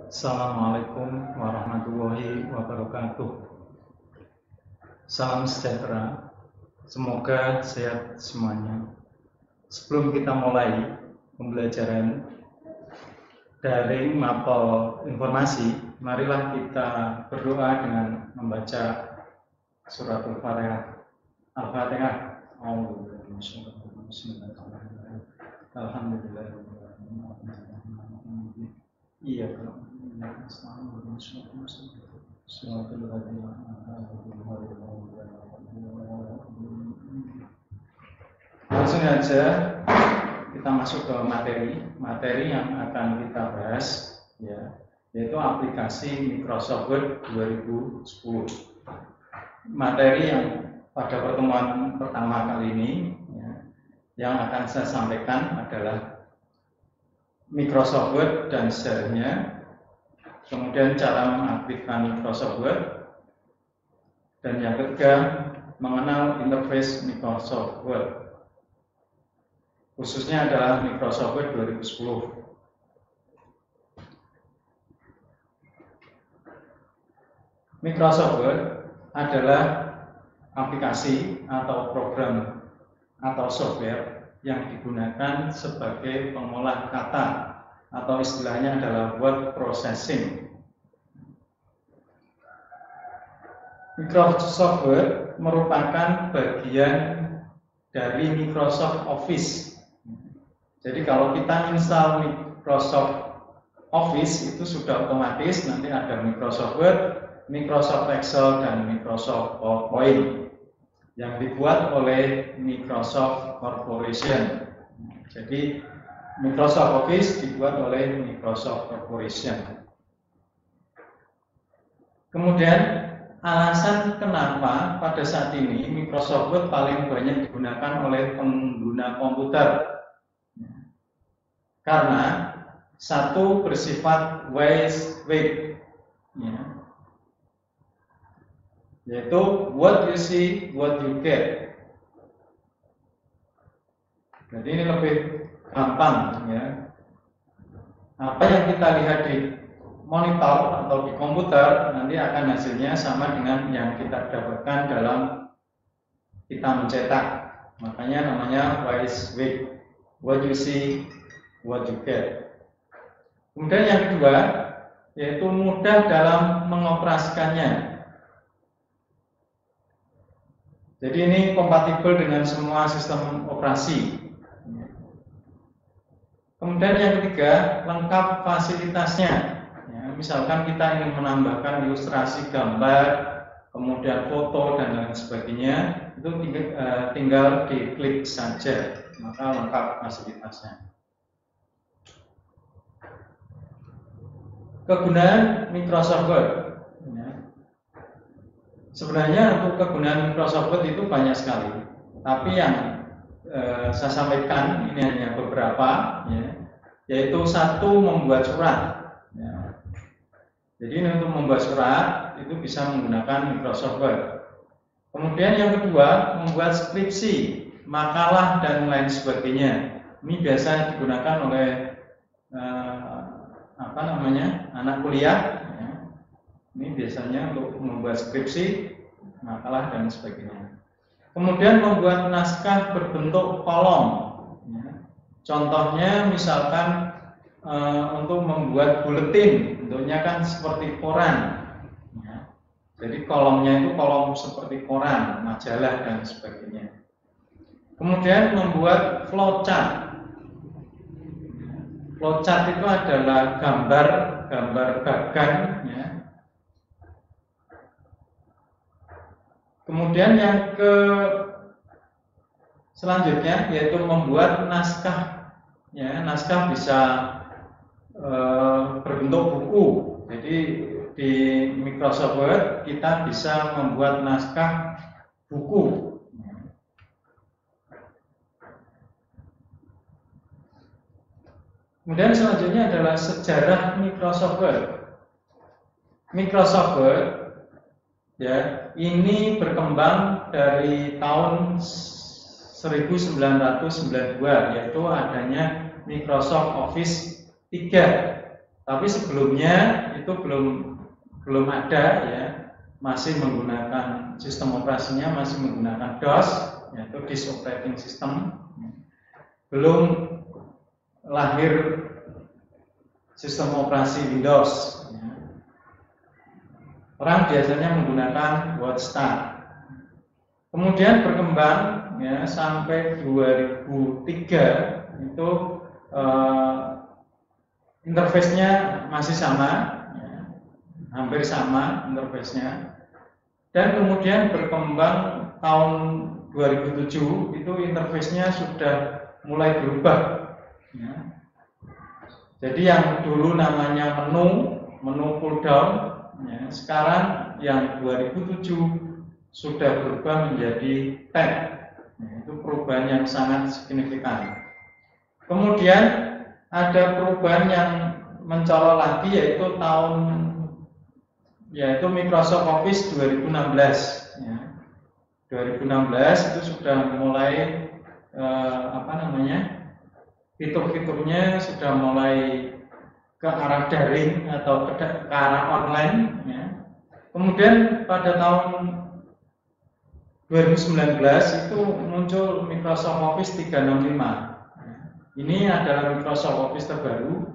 Assalamualaikum warahmatullahi wabarakatuh. Salam sejahtera. Semoga sehat semuanya. Sebelum kita mulai pembelajaran daring mapel informasi, marilah kita berdoa dengan membaca surat Al-Fatihah. Al-Fatihah. Alhamdulillahirrahmanirrahim. Iya, langsung aja kita masuk ke materi yang akan kita bahas, ya, yaitu aplikasi Microsoft Word 2010. Materi yang pada pertemuan pertama kali ini, ya, yang akan saya sampaikan adalah Microsoft Word dan share-nya, kemudian cara mengaktifkan Microsoft Word, dan yang ketiga mengenal interface Microsoft Word, khususnya adalah Microsoft Word 2010. Microsoft Word adalah aplikasi atau program atau software yang digunakan sebagai pengolah kata atau istilahnya adalah word processing. Microsoft Word merupakan bagian dari Microsoft Office. Jadi kalau kita install Microsoft Office itu sudah otomatis nanti ada Microsoft Word, Microsoft Excel, dan Microsoft PowerPoint yang dibuat oleh Microsoft Corporation. Jadi Microsoft Office dibuat oleh Microsoft Corporation. Kemudian alasan kenapa pada saat ini Microsoft Word paling banyak digunakan oleh pengguna komputer, karena satu bersifat WYSIWYG, ya, yaitu what you see, what you get. Jadi ini lebih gampang, ya. Apa yang kita lihat di monitor atau di komputer nanti akan hasilnya sama dengan yang kita dapatkan dalam kita mencetak. Makanya namanya WYSIWYG, what you see, what you get. Kemudian yang kedua yaitu mudah dalam mengoperasikannya. Jadi ini kompatibel dengan semua sistem operasi. Kemudian yang ketiga, lengkap fasilitasnya. Ya, misalkan kita ingin menambahkan ilustrasi gambar, kemudian foto dan lain sebagainya, itu tinggal diklik saja, maka lengkap fasilitasnya. Kegunaan Microsoft Word. Sebenarnya untuk kegunaan Microsoft Word itu banyak sekali, tapi yang saya sampaikan ini hanya beberapa, ya, yaitu satu, membuat surat. Ya. Jadi untuk membuat surat itu bisa menggunakan Microsoft Word. Kemudian yang kedua, membuat skripsi, makalah dan lain sebagainya. Ini biasa digunakan oleh anak kuliah. Ya. Ini biasanya untuk membuat skripsi, makalah dan sebagainya. Kemudian membuat naskah berbentuk kolom. Ya. Contohnya misalkan untuk membuat buletin, bentuknya kan seperti koran. Ya. Jadi kolomnya itu kolom seperti koran, majalah dan sebagainya. Kemudian membuat flowchart. Flowchart itu adalah gambar bagan, ya. Kemudian yang selanjutnya yaitu membuat naskah, ya, naskah bisa berbentuk buku. Jadi di Microsoft Word kita bisa membuat naskah buku. Kemudian selanjutnya adalah sejarah Microsoft Word. Microsoft Word, ya, ini berkembang dari tahun 1992, yaitu adanya Microsoft Office 3. Tapi sebelumnya itu belum ada ya, masih menggunakan sistem operasinya masih menggunakan DOS, yaitu Disk Operating System. Belum lahir sistem operasi Windows. Orang biasanya menggunakan WordStar. Kemudian berkembang ya sampai 2003 itu interface-nya masih sama, ya, hampir sama interface-nya. Dan kemudian berkembang tahun 2007 itu interface-nya sudah mulai berubah. Ya. Jadi yang dulu namanya menu pull down, ya, sekarang yang 2007 sudah berubah menjadi tab. Ya, itu perubahan yang sangat signifikan. Kemudian ada perubahan yang mencolok lagi yaitu Microsoft Office 2016. Ya. 2016 itu sudah mulai fitur-fiturnya sudah mulai ke arah daring atau ke arah online. Ya. Kemudian pada tahun 2019 itu muncul Microsoft Office 365. Ini adalah Microsoft Office terbaru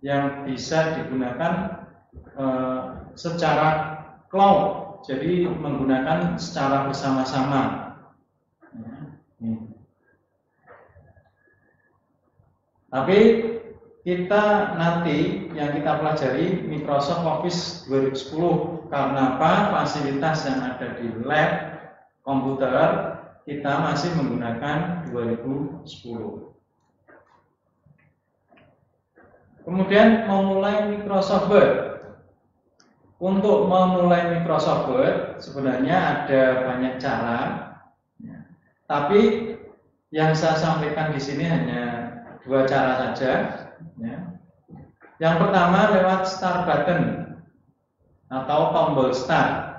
yang bisa digunakan secara cloud, jadi menggunakan secara bersama-sama. Tapi kita nanti yang kita pelajari Microsoft Office 2010 karena apa? Fasilitas yang ada di lab komputer kita masih menggunakan 2010. Kemudian memulai Microsoft Word. Untuk memulai Microsoft Word sebenarnya ada banyak cara, ya. Tapi yang saya sampaikan di sini hanya 2 cara saja. Ya. Yang pertama lewat Start button atau tombol Start.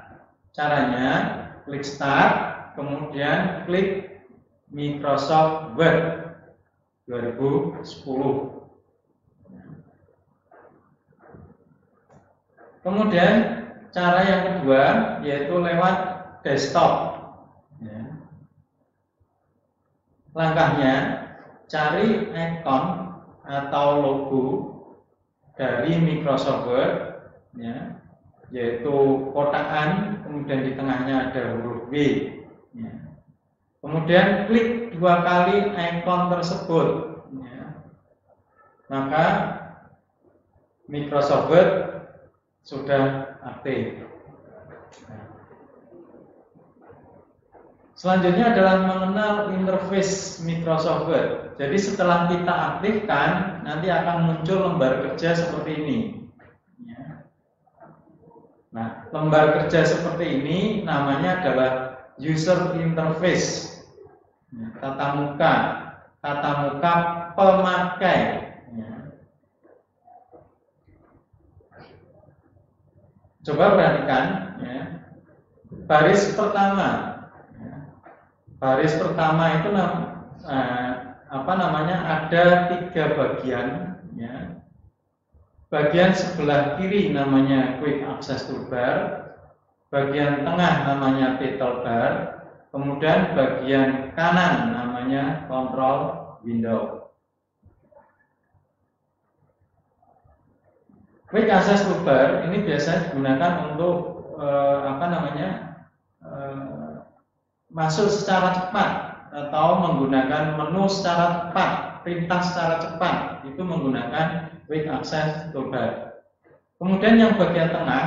Caranya klik Start, kemudian klik Microsoft Word 2010. Kemudian cara yang kedua yaitu lewat desktop. Ya. Langkahnya cari ikon atau logo dari Microsoft Word, ya, yaitu kotakan, kemudian di tengahnya ada huruf W. Ya. Kemudian klik 2 kali ikon tersebut, ya. Maka Microsoft Word sudah aktif. Selanjutnya adalah mengenal interface Microsoft Word. Jadi setelah kita aktifkan, nanti akan muncul lembar kerja seperti ini. Nah, lembar kerja seperti ini namanya adalah user interface, tata muka pemakai. Coba perhatikan, ya. Baris pertama itu ada 3 bagian, ya. Bagian sebelah kiri namanya Quick Access Toolbar, bagian tengah namanya Title Bar, kemudian bagian kanan namanya Control Window. Quick Access Toolbar ini biasanya digunakan untuk masuk secara cepat atau menggunakan menu secara cepat, perintah secara cepat, itu menggunakan Quick Access Toolbar. Kemudian yang bagian tengah,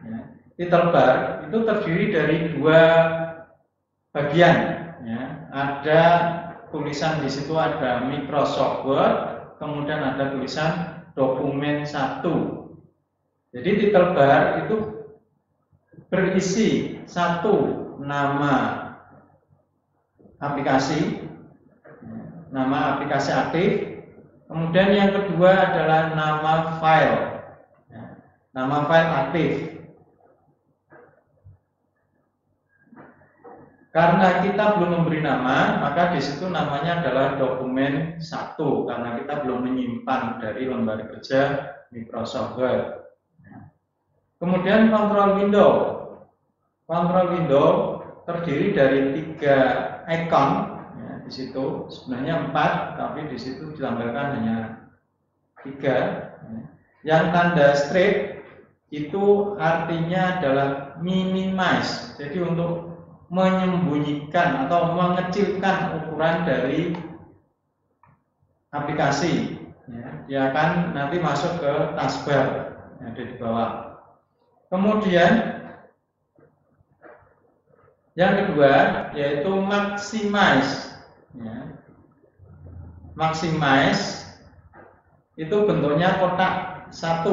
ya, Title Bar itu terdiri dari 2 bagian. Ya. Ada tulisan di situ ada Microsoft Word, kemudian ada tulisan Dokumen 1. Jadi Title Bar itu berisi 1 nama aplikasi aktif, kemudian yang kedua adalah nama file aktif. Karena kita belum memberi nama, maka di situ namanya adalah dokumen 1 karena kita belum menyimpan dari lembar kerja Microsoft Word. Kemudian control window. Control window terdiri dari 3 icon. Ya, di situ sebenarnya 4, tapi di situ ditambahkan hanya 3. Yang tanda strip itu artinya adalah minimize. Jadi untuk menyembunyikan atau mengecilkan ukuran dari aplikasi. Ya, dia akan nanti masuk ke taskbar yang ada di bawah. Kemudian yang kedua yaitu maximize. Ya. Maximize itu bentuknya kotak 1.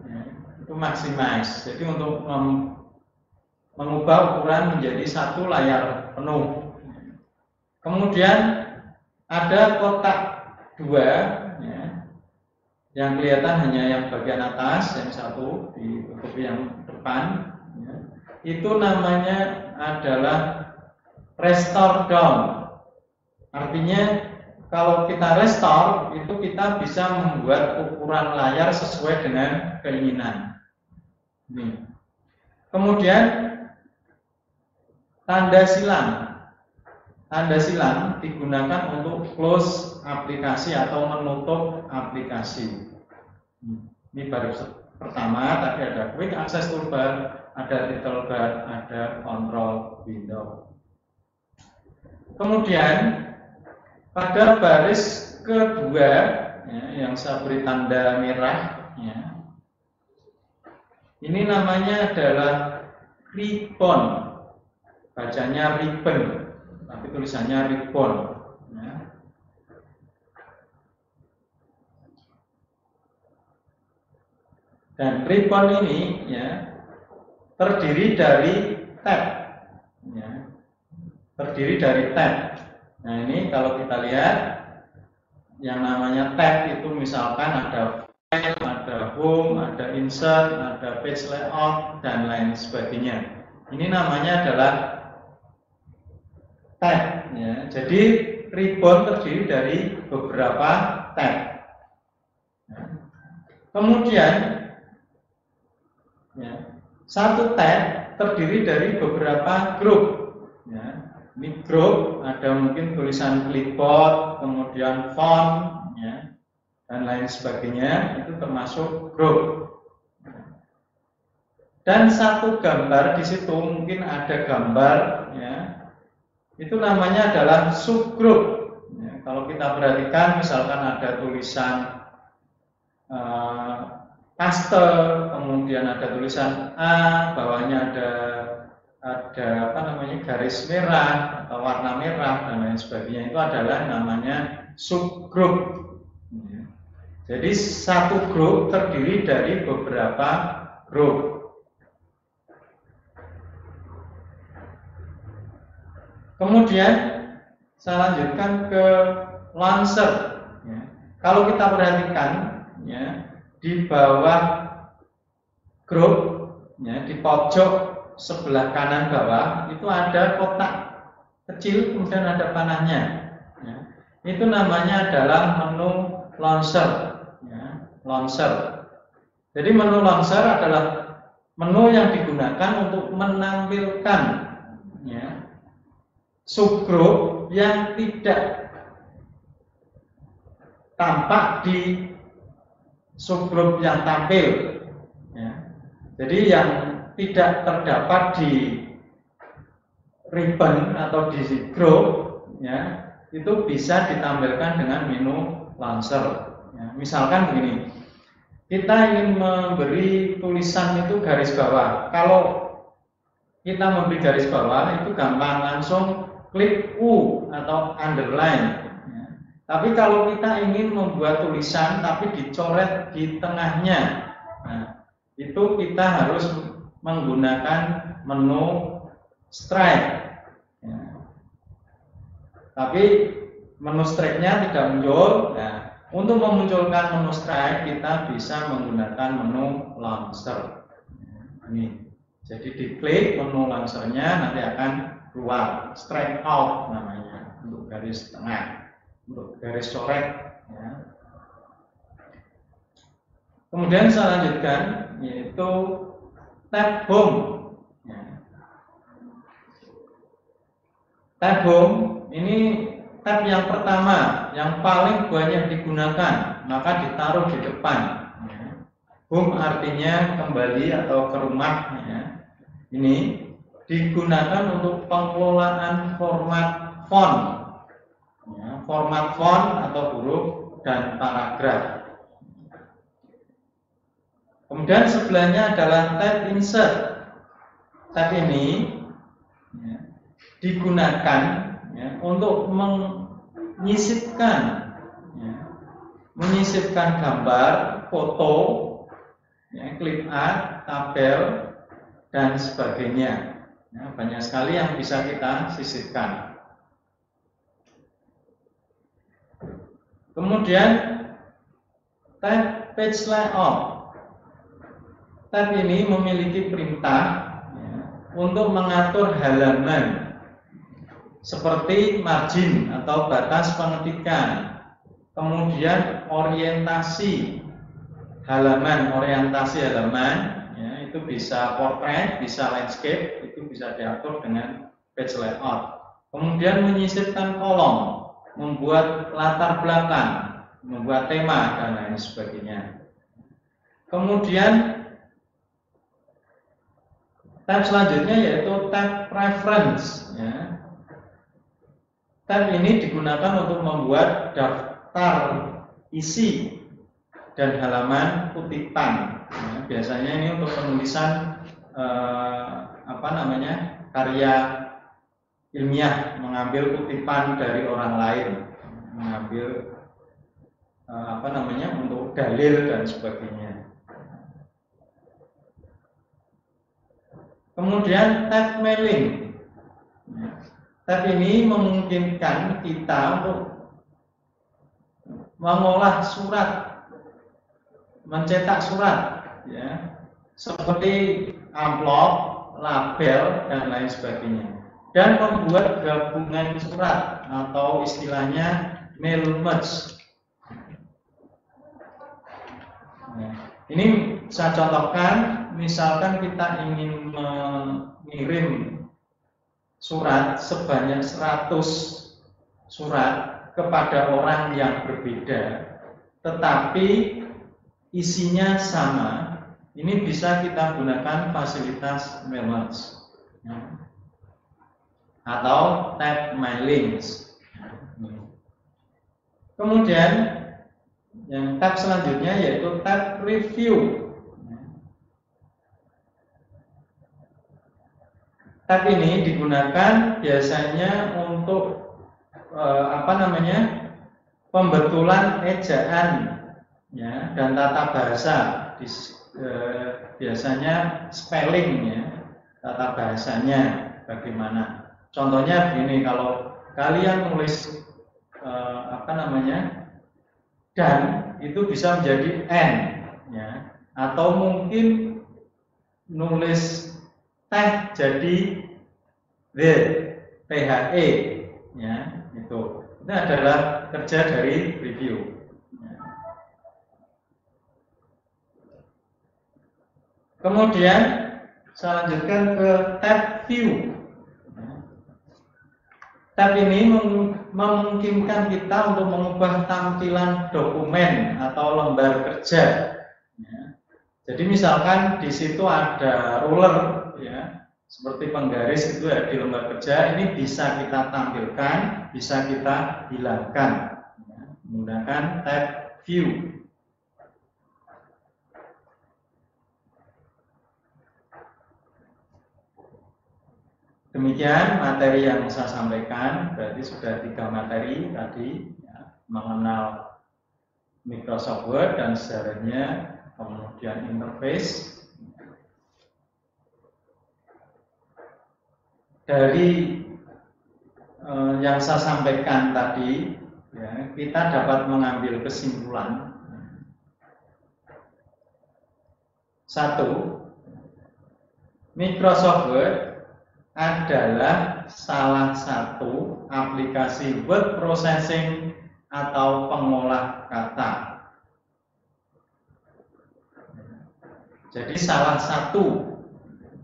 Ya, itu maximize. Jadi untuk mengubah ukuran menjadi 1 layar penuh. Kemudian ada kotak 2 ya, yang kelihatan hanya yang bagian atas, yang 1 ditutupi yang depan ya. Itu namanya adalah restore down. Artinya kalau kita restore itu kita bisa membuat ukuran layar sesuai dengan keinginan. Ini. Kemudian tanda silang. Tanda silang digunakan untuk close aplikasi atau menutup aplikasi. Ini baru pertama, tadi ada quick access toolbar, ada title bar, ada control window. Kemudian pada baris kedua ya, yang saya beri tanda merah ya, ini namanya adalah ribbon. Bacanya ribbon, tapi tulisannya ribbon. Ya. Dan ribbon ini ya terdiri dari tab. Ya. Terdiri dari tab. Nah ini kalau kita lihat yang namanya tab itu misalkan ada file, ada home, ada insert, ada page layout dan lain sebagainya. Ini namanya adalah tab ya. Jadi ribbon terdiri dari beberapa tab. Kemudian ya, satu tab terdiri dari beberapa grup ya. Ini grup ada mungkin tulisan clipboard, kemudian font ya, dan lain sebagainya, itu termasuk grup. Dan satu gambar di situ mungkin ada gambar ya. Itu namanya adalah subgroup. Ya, kalau kita perhatikan, misalkan ada tulisan paste, kemudian ada tulisan A, bawahnya ada apa namanya garis merah atau warna merah dan lain sebagainya. Itu adalah namanya subgroup. Ya. Jadi satu grup terdiri dari beberapa grup. Kemudian saya lanjutkan ke launcher. Ya. Kalau kita perhatikan, ya, di bawah grup, ya, di pojok sebelah kanan bawah itu ada kotak kecil, kemudian ada panahnya. Ya. Itu namanya adalah menu launcher. Ya, launcher. Jadi menu launcher adalah menu yang digunakan untuk menampilkan, ya, subgroup yang tidak tampak di subgroup yang tampil ya. Jadi yang tidak terdapat di ribbon atau di group ya, itu bisa ditampilkan dengan menu launcher ya. Misalkan begini, kita ingin memberi tulisan itu garis bawah. Kalau kita memberi garis bawah itu gampang, langsung klik U atau underline ya. Tapi kalau kita ingin membuat tulisan tapi dicoret di tengahnya, nah, itu kita harus menggunakan menu strike ya. Tapi menu strike-nya tidak muncul. Nah, untuk memunculkan menu strike kita bisa menggunakan menu launcher. Ini. Jadi diklik menu launcher-nya nanti akan keluar, straight out namanya, untuk garis tengah, untuk garis coret. Ya. Kemudian saya lanjutkan, yaitu tab home. Ya. Tab home ini tab yang pertama, yang paling banyak digunakan, maka ditaruh di depan. Ya. Home artinya kembali atau ke rumah. Ya. Ini digunakan untuk pengelolaan format font, ya, format font atau huruf dan paragraf. Kemudian sebelahnya adalah tab insert. Tab ini ya, digunakan ya, untuk menyisipkan gambar, foto, ya, clip art, tabel, dan sebagainya. Ya, banyak sekali yang bisa kita sisipkan. Kemudian tab page layout. Tab ini memiliki perintah ya, untuk mengatur halaman seperti margin atau batas pengetikan. Kemudian orientasi halaman, ya, itu bisa portrait, bisa landscape, itu bisa diatur dengan page layout. Kemudian menyisipkan kolom, membuat latar belakang, membuat tema dan lain sebagainya. Kemudian tab selanjutnya yaitu tab preference. Ya. Tab ini digunakan untuk membuat daftar isi dan halaman kutipan. Ya, biasanya ini untuk penulisan karya ilmiah, mengambil kutipan dari orang lain, mengambil untuk dalil dan sebagainya. Kemudian tab mailing. Tab ini memungkinkan kita untuk mengolah surat, mencetak surat, ya, seperti amplop, label, dan lain sebagainya, dan membuat gabungan surat atau istilahnya mail merge. Nah, ini saya contohkan, misalkan kita ingin mengirim surat sebanyak 100 surat kepada orang yang berbeda, tetapi isinya sama. Ini bisa kita gunakan fasilitas mail merge atau tab mailings. Kemudian yang tab selanjutnya yaitu tab review. Tab ini digunakan biasanya untuk pembetulan ejaan, ya, dan tata bahasa. Biasanya spelling, ya, tata bahasanya bagaimana. Contohnya begini, kalau kalian nulis dan itu bisa menjadi n, ya, atau mungkin nulis teh jadi the, ya, itu adalah kerja dari review. Kemudian saya lanjutkan ke tab view. Tab ini memungkinkan kita untuk mengubah tampilan dokumen atau lembar kerja. Ya. Jadi misalkan di situ ada ruler, ya, seperti penggaris itu ya, di lembar kerja, ini bisa kita tampilkan, bisa kita hilangkan, ya, menggunakan tab view. Demikian materi yang saya sampaikan, berarti sudah 3 materi tadi, ya, mengenal Microsoft Word dan sejarahnya, kemudian interface. Dari yang saya sampaikan tadi, ya, kita dapat mengambil kesimpulan. 1. Microsoft Word adalah salah satu aplikasi word processing atau pengolah kata. Jadi salah satu,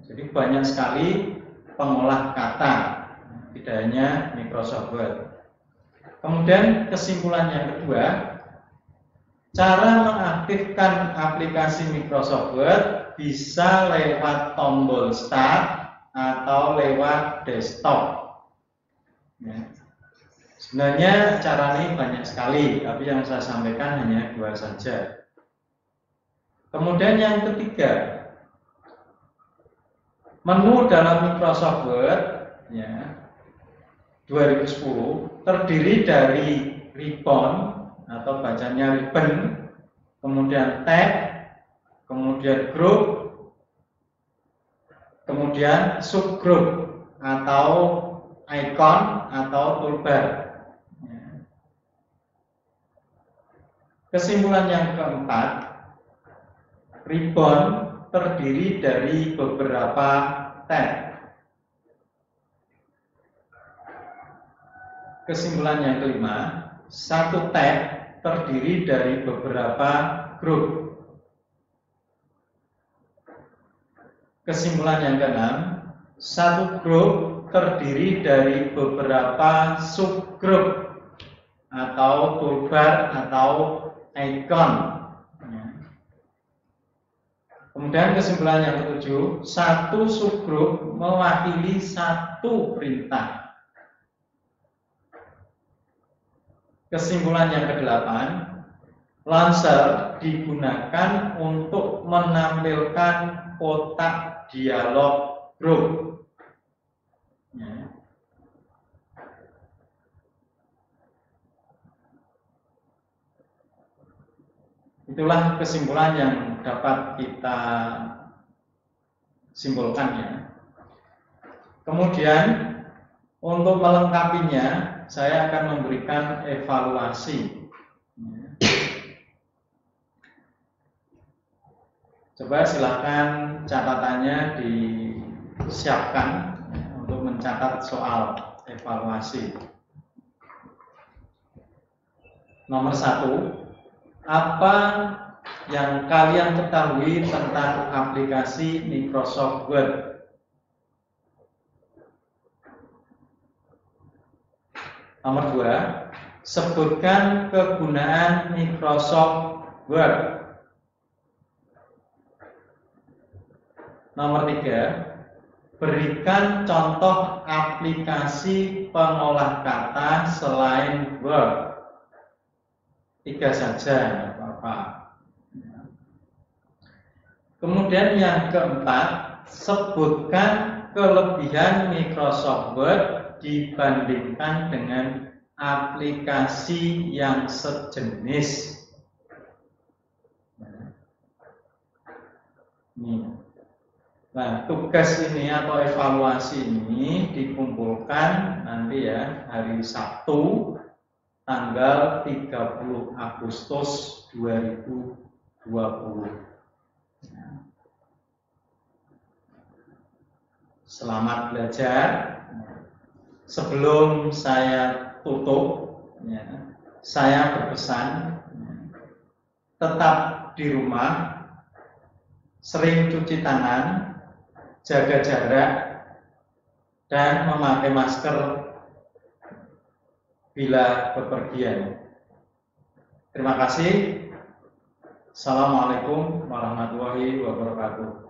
jadi banyak sekali pengolah kata, tidak hanya Microsoft Word. Kemudian kesimpulan yang kedua, cara mengaktifkan aplikasi Microsoft Word bisa lewat tombol Start atau lewat desktop. Ya. Sebenarnya cara ini banyak sekali, tapi yang saya sampaikan hanya 2 saja. Kemudian yang ketiga, menu dalam Microsoft Word ya, 2010 terdiri dari ribbon atau bacanya ribbon, kemudian tab, kemudian group, kemudian subgroup atau icon atau toolbar. Kesimpulan yang keempat, ribbon terdiri dari beberapa tab. Kesimpulan yang kelima, satu tab terdiri dari beberapa grup. Kesimpulan yang keenam, satu grup terdiri dari beberapa subgrup atau toolbar atau icon. Kemudian kesimpulan yang ketujuh, satu subgrup mewakili satu perintah. Kesimpulan yang kedelapan, launcher digunakan untuk menampilkan kotak dialog grup. Ya. Itulah kesimpulan yang dapat kita simpulkan ya. Kemudian untuk melengkapinya saya akan memberikan evaluasi. Coba silakan catatannya disiapkan untuk mencatat soal evaluasi. Nomor 1, apa yang kalian ketahui tentang aplikasi Microsoft Word? Nomor 2, sebutkan kegunaan Microsoft Word. Nomor 3, berikan contoh aplikasi pengolah kata selain Word. 3 saja, tidak apa-apa. Kemudian yang keempat, sebutkan kelebihan Microsoft Word dibandingkan dengan aplikasi yang sejenis. Nah, tugas ini atau evaluasi ini dikumpulkan nanti ya hari Sabtu tanggal 30 Agustus 2020. Selamat belajar. Sebelum saya tutup, ya, saya berpesan tetap di rumah, sering cuci tangan, jaga jarak, dan memakai masker bila bepergian. Terima kasih. Assalamualaikum warahmatullahi wabarakatuh.